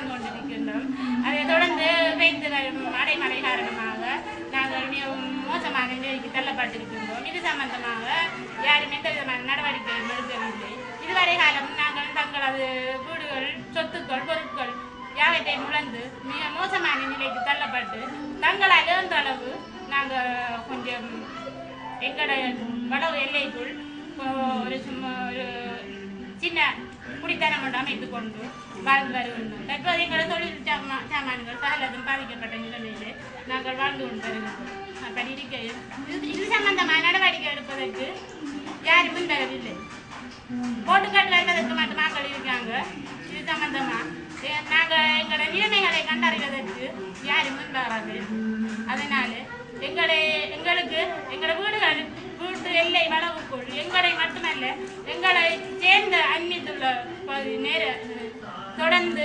வாழ்ந்து கொண்டிருக்கின்றோம். அதை தொடர்ந்து பெய்து வரும் அடைமழை காரணமாக நாங்கள் மிகவும் மோசமான நிலைக்கு தள்ளப்பட்டிருக்கின்றோம். இது சம்பந்தமாக யாரும் எந்த விதமான நடவடிக்கையும் எடுக்கவில்லை. இதுவரை காலம் நாங்கள் தங்களது வீடுகள், சொத்துக்கள், பொருட்கள் யாவற்றையும் இழந்து மிக மோசமான நிலைக்கு தள்ளப்பட்டு தங்களால் இழந்த அளவு நாங்கள் கொஞ்சம் எங்களுடைய வளவு எல்லைக்குள் ஒரு சின்ன குடித்தனம் ஒன்று அமைத்துக் கொண்டு வாழ்ந்து வருகின்றோம். தற்போது எங்கள் தொழில் சாமான்கள் சகலதும் பாதிக்கப்பட்ட நிலைமையிலே நாங்கள் வாழ்ந்து கொண்டு வருகின்றோம். அப்படி இருக்கையில் இது சம்பந்தமாக நடவடிக்கை எடுப்பதற்கு யாரும் முன்வரவில்லை. போட்டுக்காட்டு வைப்பதற்கு மட்டும் மக்கள் இருக்காங்க. இது சம்பந்தமாக நாங்கள் எங்களோட நிலைமைகளை கண்டறிவதற்கு யாரும் முன்வராது. அதனால எங்களுக்கு எங்களோட வீடுகள் வீட்டு எல்லை வளவுக்குள் எங்களை மட்டுமல்ல எங்களை சேர்ந்த அந்நியத்துள்ள தொடர்ந்து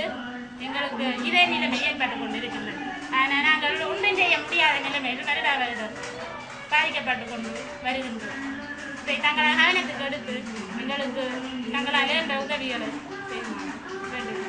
எங்களுக்கு இதே நிலைமை ஏற்பட்டுக் கொண்டிருக்கின்றன. ஆனால் நாங்கள் ஒன்றும் செய்ய முடியாத நிலைமையில் வருடா வருடம் பாதிக்கப்பட்டு கொண்டு வருகின்றோம். இதை தங்களை கவனத்துக்கு எடுத்து எங்களுக்கு தங்களால் என்ற உதவிகளை செய்ய வேண்டும்.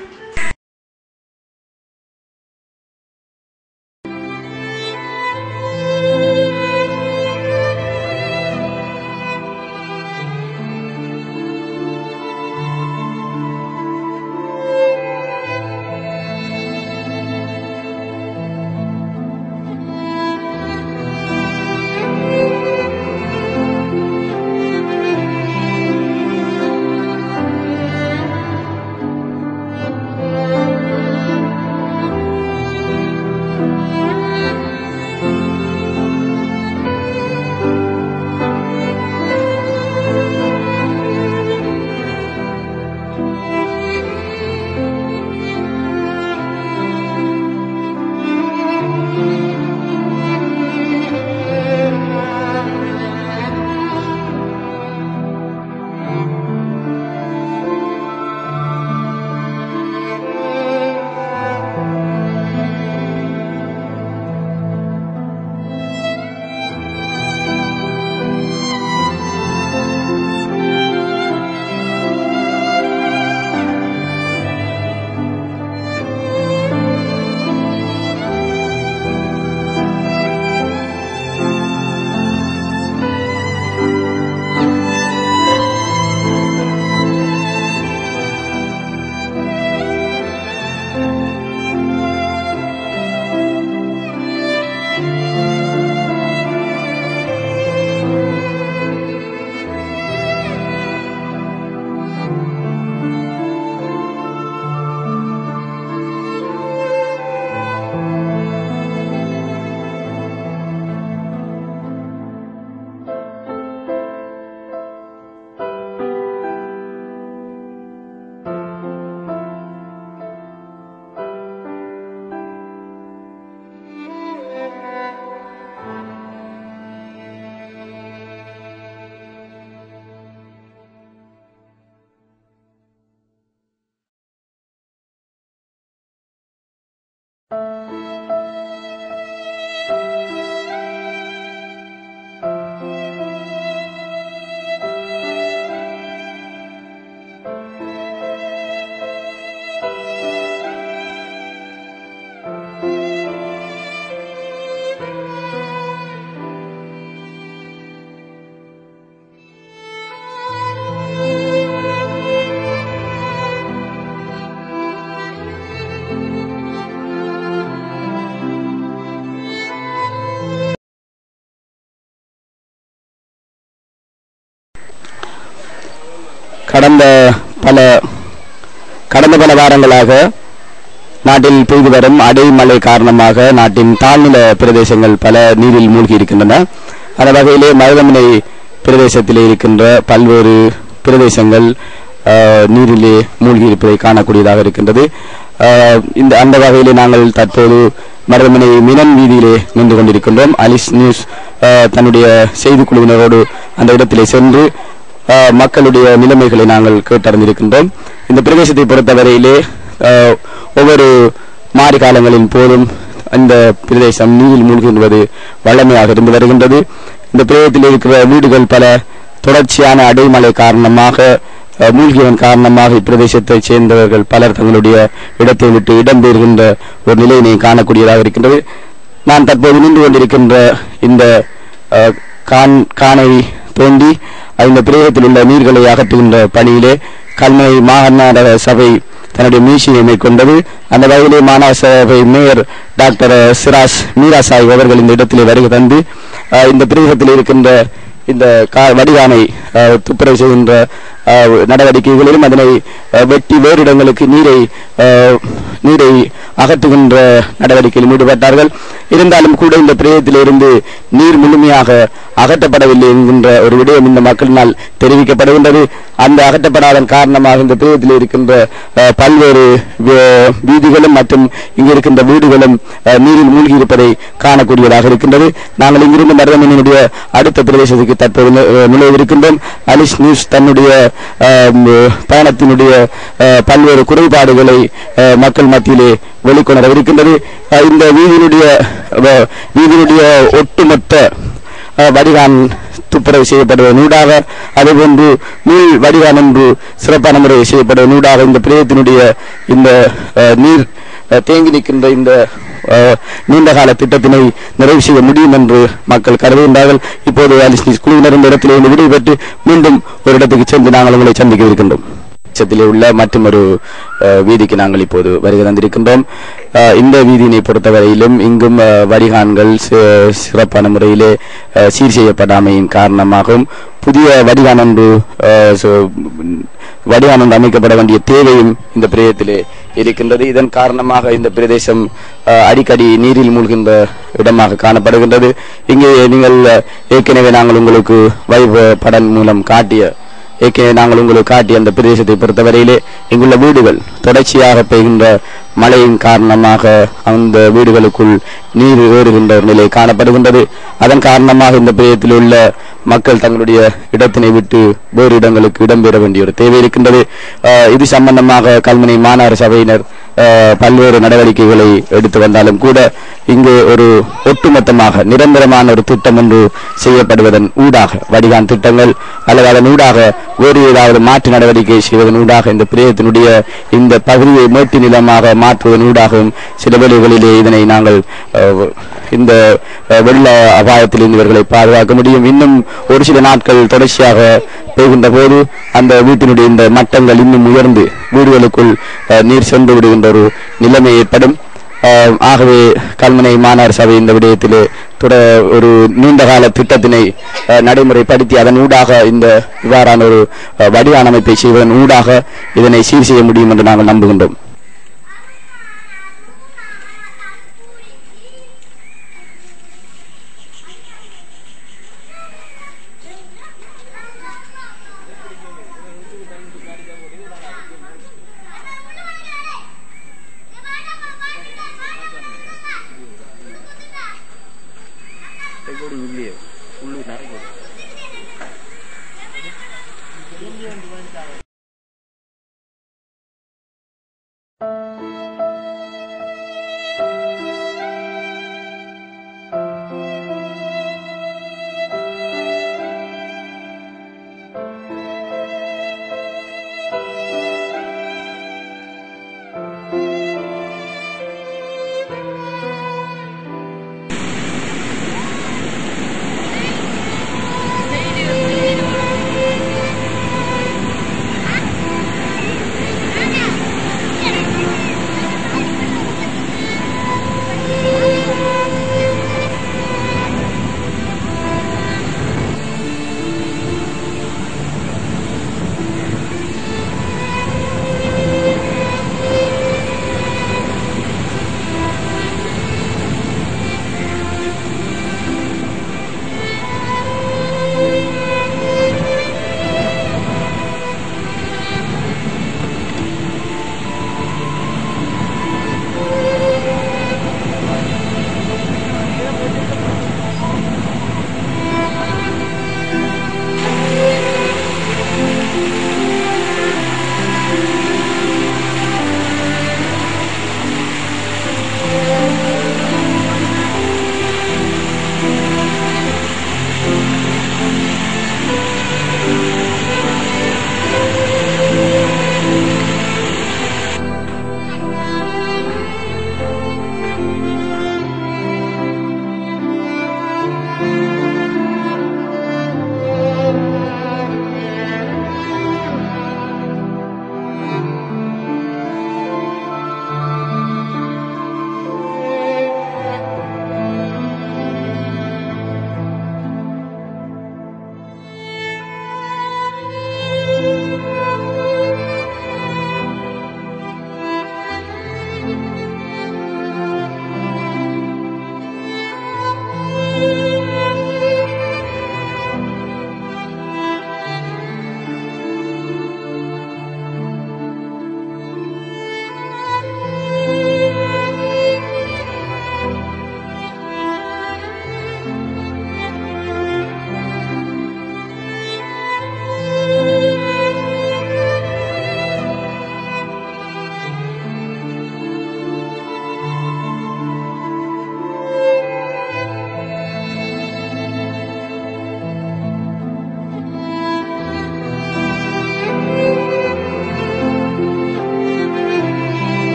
கடந்த பல வாரங்களாக நாட்டில் பெய்து வரும் அடைமழை காரணமாக நாட்டின் தாழ்நில பிரதேசங்கள் பல நீரில் மூழ்கி இருக்கின்றன. அந்த வகையிலே மருதமனை பிரதேசத்திலே இருக்கின்ற பல்வேறு பிரதேசங்கள் நீரிலே மூழ்கி இருப்பதை காணக்கூடியதாக இருக்கின்றது. அந்த வகையிலே நாங்கள் தற்போது மருதமனை மினன் வீதியிலே நின்று கொண்டிருக்கின்றோம். அலிஸ் நியூஸ் தன்னுடைய செய்திக்குழுவினரோடு அந்த இடத்திலே சென்று மக்களுடைய நிலைமைகளை நாங்கள் கேட்டறிந்திருக்கின்றோம். இந்த பிரதேசத்தை பொறுத்தவரையிலே ஒவ்வொரு மாறி காலங்களின் போதும் இந்த பிரதேசம் நீரில் மூழ்கின்றது வல்லமையாக இருந்து வருகின்றது. இந்த பிரதேசத்தில் இருக்கிற வீடுகள் பல தொடர்ச்சியான அடைமழை காரணமாக மூழ்கியதன் காரணமாக இப்பிரதேசத்தைச் சேர்ந்தவர்கள் பலர் தங்களுடைய இடத்தை விட்டு இடம்பெறுகின்ற ஒரு நிலையினை காணக்கூடியதாக இருக்கின்றது. நான் தற்போது நின்று கொண்டிருக்கின்ற இந்த காணை தோண்டி இந்த பிரதேசத்தில் உள்ள நீர்களை அகற்றுகின்ற பணியிலே கல்முனை மாநகர சபை தன்னுடைய முயற்சியை மேற்கொண்டது. அந்த வகையிலே மாநகர சபை மேயர் டாக்டர் சிராஸ் மீரா சாஹிப் அவர்கள் இந்த இடத்திலே வருகை தந்து இந்த பிரதேசத்தில் இருக்கின்ற இந்த வடிகானை துப்புரவு செய்கின்ற நடவடிக்கைகளிலும் அதனை வெட்டி வேறு இடங்களுக்கு நீரை அகற்றுகின்ற நடவடிக்கையில் ஈடுபட்டார்கள். இருந்தாலும் கூட இந்த பிரதேசத்திலிருந்து நீர் முழுமையாக அகற்றப்படவில்லை என்கின்ற ஒரு விடயம் இந்த மக்களினால் தெரிவிக்கப்படுகின்றது. அந்த அகற்றப்படாதன் காரணமாக இந்த பிரதேசத்தில் இருக்கின்ற பல்வேறு வீதிகளும் மற்றும் இங்கு இருக்கின்ற வீடுகளும் நீரில் மூழ்கி இருப்பதை காணக்கூடியதாக இருக்கின்றது. நாங்கள் இங்கிருந்து மருதமணியினுடைய அடுத்த பிரதேசத்துக்கு தற்போது நுழைவிருக்கின்றோம். அலிஸ் நியூஸ் தன்னுடைய பயணத்தினுடைய பல்வேறு குறைபாடுகளை மக்கள் மத்தியிலே வெளிக்கொணரவிருக்கின்றது. இந்த வீதியினுடைய ஒட்டுமொத்த வடிகான் துப்புரவு செய்யப்படுவதனூடாக அதுபோன்று மீள் வடிகான் என்று சிறப்பான முறை செய்யப்படுவதனூடாக இந்த பிரதேசத்தினுடைய இந்த நீர் தேங்கி நிற்கின்ற இந்த நீண்டகால திட்டத்தினை நிறைவு செய்ய முடியும் என்று மக்கள் கருதுகின்றார்கள். இப்போது அலிஸ் குழுவினர் இந்த இடத்திலே விடைபெற்று மீண்டும் ஒரு இடத்துக்கு சென்று நாங்கள் உங்களை சந்திக்க இருக்கின்றோம். உள்ள மற்றும் ஒரு வீதிக்கு நாங்கள் இப்போது வருகை தந்திருக்கின்றோம். இந்த வீதியினை பொறுத்தவரையிலும் இங்கும் வடிகான்கள் சிறப்பான முறையிலே சீர் செய்யப்படாமையின் காரணமாகவும் புதிய வடிகான் ஒன்று அமைக்கப்பட வேண்டிய தேவையும் இந்த பிரதேசத்திலே இருக்கின்றது. இதன் காரணமாக இந்த பிரதேசம் அடிக்கடி நீரில் மூழ்கின்ற இடமாக காணப்படுகின்றது. இங்கே நீங்கள் ஏற்கனவே நாங்கள் உங்களுக்கு படம் மூலம் காட்டிய அந்த பிரதேசத்தை பொறுத்தவரையிலே இங்குள்ள வீடுகள் தொடர்ச்சியாக பெய்கின்ற மழையின் காரணமாக அந்த வீடுகளுக்குள் நீர் ஏறுகின்ற ஒரு நிலை காணப்படுகின்றது. அதன் காரணமாக இந்த பிரதேசத்தில் உள்ள மக்கள் தங்களுடைய இடத்தினை விட்டு வேறு இடங்களுக்கு இடம்பெற வேண்டிய ஒரு தேவை இருக்கின்றது. இது சம்பந்தமாக கல்முனை மாநகர சபையினர் பல்வேறு நடவடிக்கைகளை எடுத்து வந்தாலும் கூட இங்கு ஒரு ஒட்டுமொத்தமாக நிரந்தரமான ஒரு திட்டம் ஒன்று செய்யப்படுவதன் ஊடாக வடிகான் திட்டங்கள் அல்லது அதன் ஊடாக வேறு ஏதாவது மாற்று நடவடிக்கை செய்வதன் ஊடாக இந்த பிரதேசத்தினுடைய இந்த பகுதியை மேட்டு நிலமாக மாற்றுவதன் ஊடாகவும் சில வேளைகளிலே இதனை நாங்கள் இந்த வெள்ள அபாயத்தில் இவர்களை பாதுகாக்க முடியும். இன்னும் ஒரு சில நாட்கள் தொடர்ச்சியாக பெய்கின்ற போது அந்த வீட்டினுடைய இந்த மட்டங்கள் இன்னும் உயர்ந்து வீடுகளுக்குள் நீர் சென்று விடுகின்ற ஒரு நிலைமை ஏற்படும். ஆகவே கல்முனை மாநகர சபை இந்த விடயத்திலே ஒரு நீண்டகால திட்டத்தினை நடைமுறைப்படுத்தி அதன் ஊடாக இந்த இவ்வாறான ஒரு வடிகான் அமைப்பை செய்வதன் ஊடாக இதனை சீர் செய்ய முடியும் என்று நாங்கள் நம்புகின்றோம்.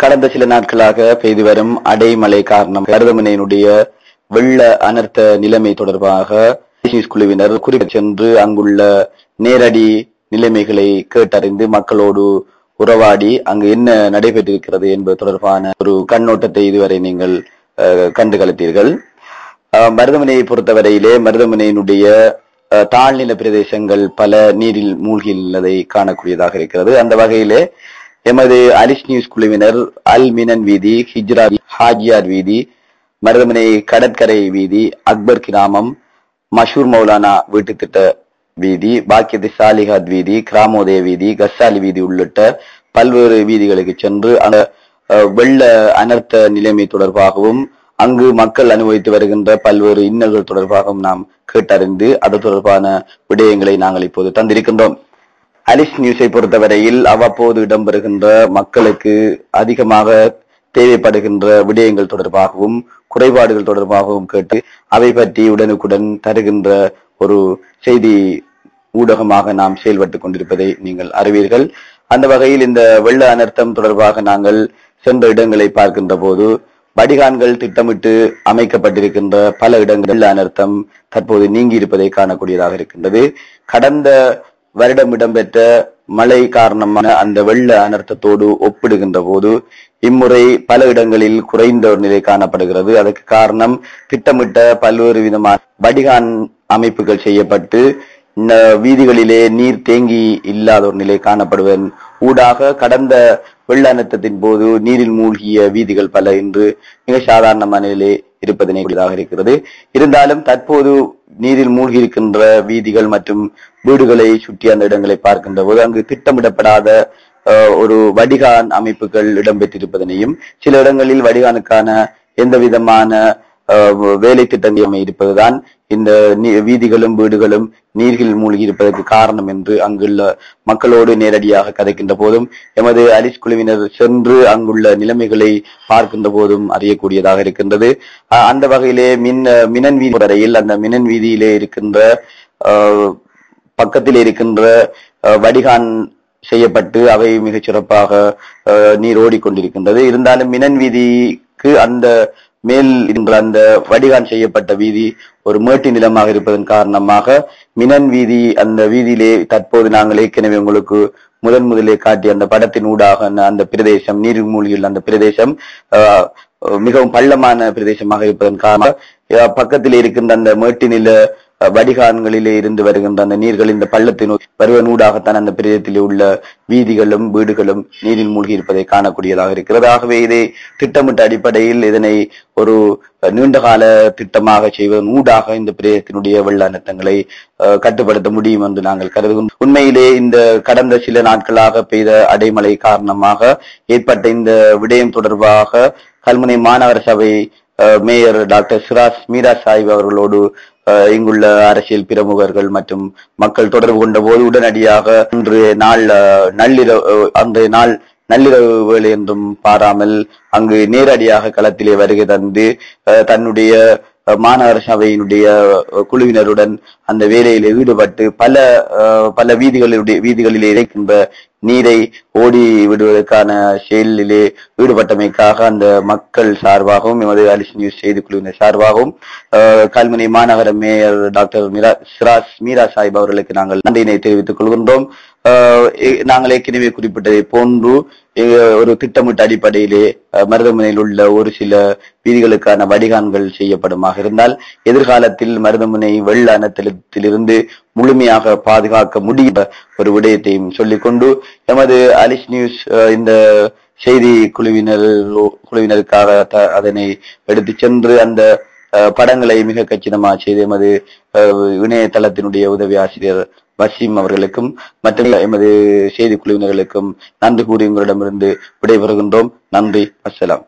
கடந்த சில நாட்களாக பெய்து வரும் அடைமழை காரணம் மருதமனையினுடைய வெள்ள அனர்த்த நிலைமை தொடர்பாக குழுவினர் குறிப்பிட்டு சென்று அங்குள்ள நேரடி நிலைமைகளை கேட்டறிந்து மக்களோடு உறவாடி அங்கு என்ன நடைபெற்றிருக்கிறது என்பது தொடர்பான ஒரு கண்ணோட்டத்தை இதுவரை நீங்கள் கண்டுகளித்தீர்கள். மருதமனையை பொறுத்தவரையிலே மருதமனையினுடைய தாழ்நில பிரதேசங்கள் பல நீரில் மூழ்கியுள்ளதை காணக்கூடியதாக இருக்கிறது. அந்த வகையிலே எமது அலிஸ் நியூஸ் குழுவினர் அல் மினன் வீதி, ஹிஜ்ரா, ஹாஜியார் வீதி, மருதமனை கடற்கரை வீதி, அக்பர் கிராமம், மஷூர் மௌலானா வீட்டு திட்ட வீதி, பாக்கியத்து சாலிஹாத் வீதி, கிராமோதய வீதி, கசாலி வீதி உள்ளிட்ட பல்வேறு வீதிகளுக்கு சென்று அந்த வெள்ள அனர்த்த நிலைமை தொடர்பாகவும் அங்கு மக்கள் அனுபவித்து வருகின்ற பல்வேறு இன்னல்கள் தொடர்பாகவும் நாம் கேட்டறிந்து அது தொடர்பான விடயங்களை நாங்கள் இப்போது தந்திருக்கின்றோம். அலிஸ் நியூஸை பொறுத்தவரையில் அவ்வப்போது இடம்பெறுகின்ற மக்களுக்கு அதிகமாக தேவைப்படுகின்ற விடயங்கள் தொடர்பாகவும் குறைபாடுகள் தொடர்பாகவும் கேட்டு அவை பற்றி உடனுக்குடன் தருகின்ற ஒரு செய்தி ஊடகமாக நாம் செயல்பட்டுக் கொண்டிருப்பதை நீங்கள் அறிவீர்கள். அந்த வகையில் இந்த வெள்ள அனர்த்தம் தொடர்பாக நாங்கள் சென்ற இடங்களை பார்க்கின்ற போது வடிகான்கள் திட்டமிட்டு அமைக்கப்பட்டிருக்கின்ற பல இடங்கள் வெள்ள அனர்த்தம் தற்போது நீங்கி இருப்பதை காணக்கூடியதாக இருக்கின்றது. கடந்த வருடம் இடம்பெற்ற மழை காரணமான அந்த வெள்ள அனர்த்தத்தோடு ஒப்பிடுகின்ற போது இம்முறை பல இடங்களில் குறைந்த ஒரு நிலை காணப்படுகிறது. அதற்கு காரணம் திட்டமிட்ட பல்வேறு விதமான வடிகான் அமைப்புகள் செய்யப்பட்டு வீதிகளிலே நீர் தேங்கி இல்லாத ஒரு நிலை காணப்படுவதன் ஊடாக கடந்த வெள்ள அனர்த்தத்தின் போது நீரில் மூழ்கிய வீதிகள் பல இன்று மிக சாதாரணமான நிலை இருப்பதனை கூடியதாக இருக்கிறது. இருந்தாலும் தற்போது நீரில் மூழ்கி இருக்கின்ற வீதிகள் மற்றும் வீடுகளை சுற்றி அந்த இடங்களை பார்க்கின்ற போது அங்கு திட்டமிடப்படாத ஒரு வடிகான் அமைப்புகள் இடம்பெற்றிருப்பதனையும் சில இடங்களில் வடிகானுக்கான எந்த விதமான வேலை திட்டம் இருப்பதுதான் இந்த வீதிகளும் வீடுகளும் நீரில் மூழ்கி இருப்பதற்கு காரணம் என்று அங்குள்ள மக்களோடு நேரடியாக கதைக்கின்ற போதும் எமது அலிஸ் குழுவினர் சென்று அங்குள்ள நிலைமைகளை பார்க்கின்ற போதும் அறியக்கூடியதாக இருக்கின்றது. அந்த வகையிலே மினன் வீதி வரையில் அந்த மினன் வீதியிலே இருக்கின்ற பக்கத்தில் இருக்கின்ற வடிகான் செய்யப்பட்டு அவை மிகச் சிறப்பாக நீர் ஓடிக்கொண்டிருக்கின்றது. இருந்தாலும் மினன் வீதிக்கு அந்த மேல் என்ற அந்த வடிகான் செய்யப்பட்ட வீதி ஒரு மேட்டு நிலமாக இருப்பதன் காரணமாக மினன் வீதி அந்த வீதியிலே தற்போது நாங்கள் ஏற்கனவே உங்களுக்கு முதலே காட்டிய அந்த படத்தின் ஊடாக அந்த பிரதேசம் நீரில் மூழ்கியுள்ள அந்த பிரதேசம் மிகவும் பள்ளமான பிரதேசமாக இருப்பதன் காரணமாக பக்கத்தில் இருக்கின்ற அந்த மேட்டு நில வடிகான்களிலே இருந்து வருகின்ற அந்த நீர்கள் இந்த பள்ளத்தின் வருவன் ஊடாகத்தான் அந்த பிரதேசத்திலே உள்ள வீதிகளும் வீடுகளும் நீரில் மூழ்கி இருப்பதை காணக்கூடியதாக இருக்கிறது. ஆகவே இதை திட்டமிட்ட அடிப்படையில் இதனை ஒரு நீண்டகால திட்டமாக செய்வதன் ஊடாக இந்த பிரதேசத்தினுடைய வெள்ள அனர்த்தங்களை கட்டுப்படுத்த முடியும் என்று நாங்கள் கருதுகிறோம். உண்மையிலே இந்த கடந்த சில நாட்களாக பெய்த அடைமழை காரணமாக ஏற்பட்ட இந்த விடயம் தொடர்பாக கல்முனை மாநகர சபை மேயர் டாக்டர் சிராஸ் மீரா சாஹிப் அவர்களோடு இங்குள்ள அரசியல் பிரமுகர்கள் மற்றும் மக்கள் தொடர்பு கொண்ட போது உடனடியாக அன்றைய நாள் நள்ளிரவு வேலை என்றும் பாராமல் அங்கு நேரடியாக களத்திலே வருகை தந்து தன்னுடைய மாநகர சபையினுடைய குழுவினருடன் அந்த வேலையில் ஈடுபட்டு பல வீதிகளிலே இறைக்கின்ற நீரை ஓடி விடுவதற்கான செயலிலே ஈடுபட்டமைக்காக அந்த மக்கள் சார்பாகவும் எமது அலிஸ் நியூஸ் செய்தி குழுவினர் சார்பாகவும் கல்முனை மாநகர மேயர் டாக்டர் சிராஸ் மீரா சாஹிப் அவர்களுக்கு நாங்கள் நன்றியினை தெரிவித்துக் கொள்கின்றோம். நாங்கள் ஏற்கனவே குறிப்பிட்டதை போன்று ஒரு திட்டமிட்ட அடிப்படையிலே மருதமனையில் உள்ள ஒரு சில வீதிகளுக்கான வடிகான்கள் செய்யப்படுமாக இருந்தால் எதிர்காலத்தில் மருதமனை வெள்ள அனர்த்தத்திலிருந்து முழுமையாக பாதுகாக்க முடியும் ஒரு விடயத்தையும் சொல்லிக்கொண்டு எமது அலிஸ் நியூஸ் இந்த செய்தி குழுவினருக்காக அதனை எடுத்து சென்று அந்த படங்களை மிக கச்சிதமாக செய்து எமது இணையதளத்தினுடைய உதவி ஆசிரியர் வசீம் அவர்களுக்கும் மற்றும் எமது செய்தி குழுவினர்களுக்கும் நன்றி கூறி உங்களிடமிருந்து விடைபெறுகின்றோம். நன்றி, அஸ்ஸலாம்.